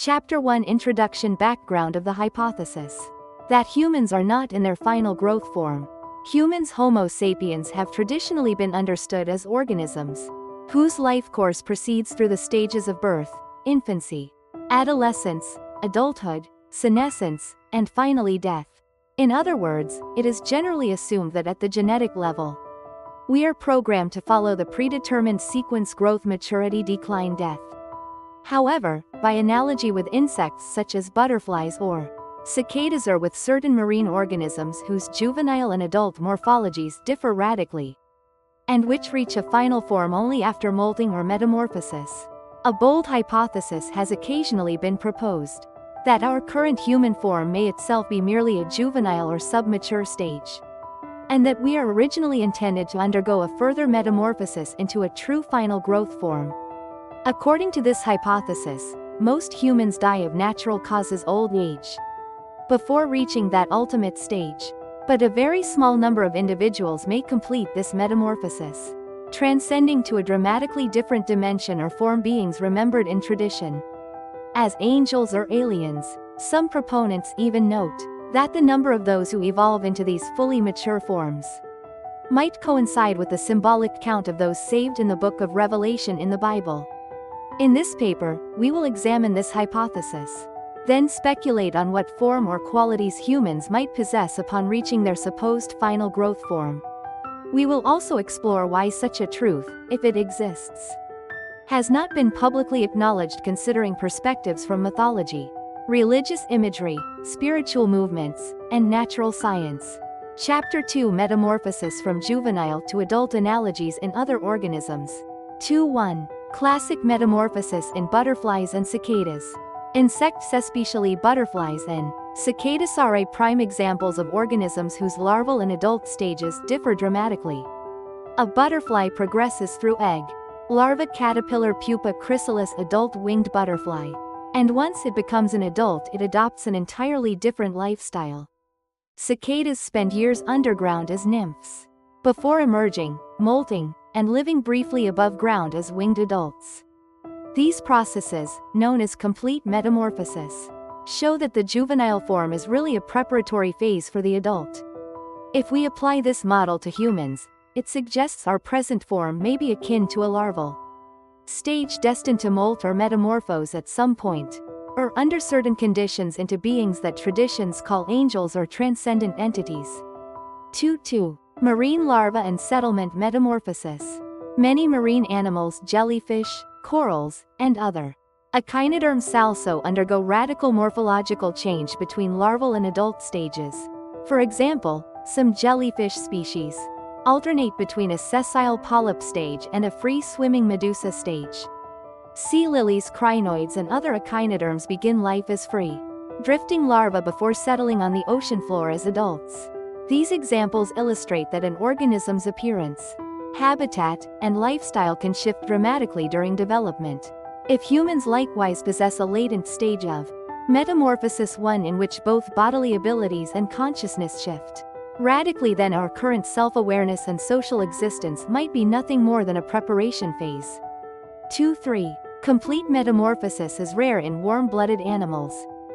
Chapter 1 Introduction. Background of the hypothesis that humans are not in their final growth form. Humans, Homo sapiens, have traditionally been understood as organisms whose life course proceeds through the stages of birth, infancy, adolescence, adulthood, senescence, and finally death. In other words, it is generally assumed that at the genetic level, we are programmed to follow the predetermined sequence: growth, maturity, decline, death. However, by analogy with insects such as butterflies or cicadas, or with certain marine organisms whose juvenile and adult morphologies differ radically, and which reach a final form only after molting or metamorphosis, a bold hypothesis has occasionally been proposed that our current human form may itself be merely a juvenile or submature stage, and that we are originally intended to undergo a further metamorphosis into a true final growth form. According to this hypothesis, most humans die of natural causes, old age, before reaching that ultimate stage. But a very small number of individuals may complete this metamorphosis, transcending to a dramatically different dimension or form, beings remembered in tradition as angels or aliens. Some proponents even note that the number of those who evolve into these fully mature forms might coincide with the symbolic count of those saved in the book of Revelation in the Bible. In this paper, we will examine this hypothesis, then speculate on what form or qualities humans might possess upon reaching their supposed final growth form. We will also explore why such a truth, if it exists, has not been publicly acknowledged, considering perspectives from mythology, religious imagery, spiritual movements, and natural science. Chapter 2 Metamorphosis from juvenile to adult, analogies in other organisms. 2.1 Classic metamorphosis in butterflies and cicadas. Insects, especially butterflies and cicadas, are prime examples of organisms whose larval and adult stages differ dramatically. A butterfly progresses through egg, larva, caterpillar, pupa, chrysalis, adult, winged butterfly. And once it becomes an adult, it adopts an entirely different lifestyle. Cicadas spend years underground as nymphs, before emerging, molting, and living briefly above ground as winged adults. These processes, known as complete metamorphosis, show that the juvenile form is really a preparatory phase for the adult. If we apply this model to humans, it suggests our present form may be akin to a larval stage destined to molt or metamorphose at some point, or under certain conditions, into beings that traditions call angels or transcendent entities. 2.2 Marine larva and settlement metamorphosis. Many marine animals, jellyfish, corals, and other echinoderms also undergo radical morphological change between larval and adult stages. For example, some jellyfish species alternate between a sessile polyp stage and a free-swimming medusa stage. Sea lilies, crinoids, and other echinoderms begin life as free drifting larvae before settling on the ocean floor as adults. These examples illustrate that an organism's appearance, habitat, and lifestyle can shift dramatically during development. If humans likewise possess a latent stage of metamorphosis, one in which both bodily abilities and consciousness shift radically, then our current self-awareness and social existence might be nothing more than a preparation phase. 2.3 Complete metamorphosis is rare in warm-blooded animals.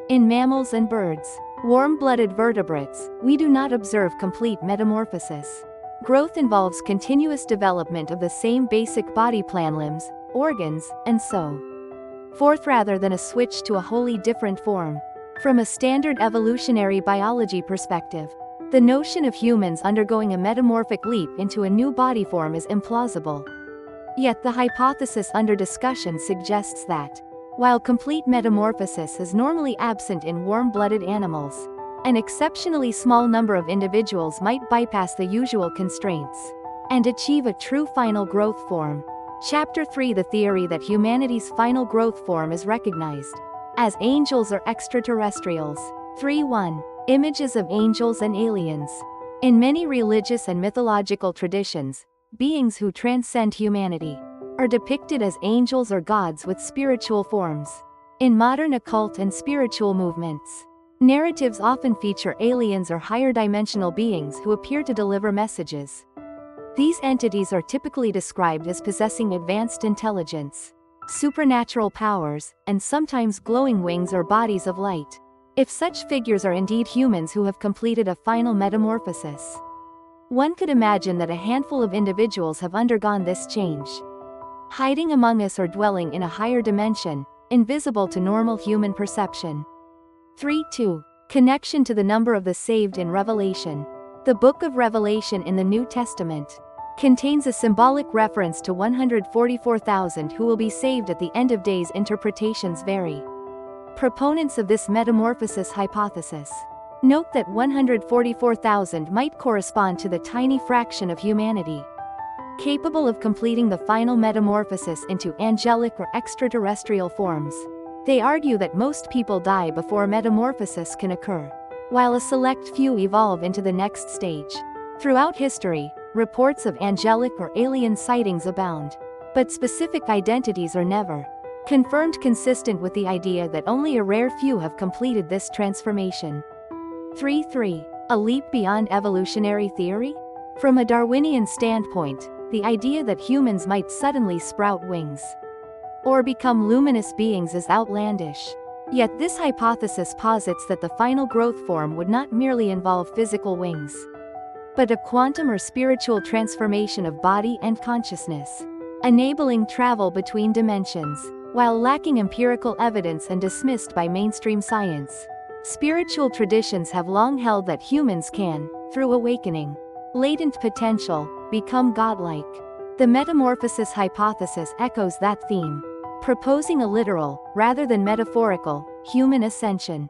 In mammals and birds, warm-blooded vertebrates, we do not observe complete metamorphosis. Growth involves continuous development of the same basic body plan, limbs, organs, and so forth, rather than a switch to a wholly different form. From a standard evolutionary biology perspective, the notion of humans undergoing a metamorphic leap into a new body form is implausible. Yet the hypothesis under discussion suggests that, while complete metamorphosis is normally absent in warm-blooded animals, an exceptionally small number of individuals might bypass the usual constraints and achieve a true final growth form. Chapter 3 The theory that humanity's final growth form is recognized as angels or extraterrestrials. 3.1 Images of angels and aliens. In many religious and mythological traditions, beings who transcend humanity are depicted as angels or gods with spiritual forms. In modern occult and spiritual movements, narratives often feature aliens or higher dimensional beings who appear to deliver messages. These entities are typically described as possessing advanced intelligence, supernatural powers, and sometimes glowing wings or bodies of light. If such figures are indeed humans who have completed a final metamorphosis, one could imagine that a handful of individuals have undergone this change, hiding among us or dwelling in a higher dimension, invisible to normal human perception. 3-2. Connection to the number of the saved in Revelation. The Book of Revelation in the New Testament contains a symbolic reference to 144,000 who will be saved at the end of days. Interpretations vary. Proponents of this metamorphosis hypothesis note that 144,000 might correspond to the tiny fraction of humanity capable of completing the final metamorphosis into angelic or extraterrestrial forms. They argue that most people die before metamorphosis can occur, while a select few evolve into the next stage. Throughout history, reports of angelic or alien sightings abound, but specific identities are never confirmed, consistent with the idea that only a rare few have completed this transformation. 3-3. A leap beyond evolutionary theory? From a Darwinian standpoint, the idea that humans might suddenly sprout wings or become luminous beings is outlandish. Yet this hypothesis posits that the final growth form would not merely involve physical wings, but a quantum or spiritual transformation of body and consciousness, enabling travel between dimensions. While lacking empirical evidence and dismissed by mainstream science, spiritual traditions have long held that humans can, through awakening latent potential, become godlike. The metamorphosis hypothesis echoes that theme, proposing a literal, rather than metaphorical, human ascension.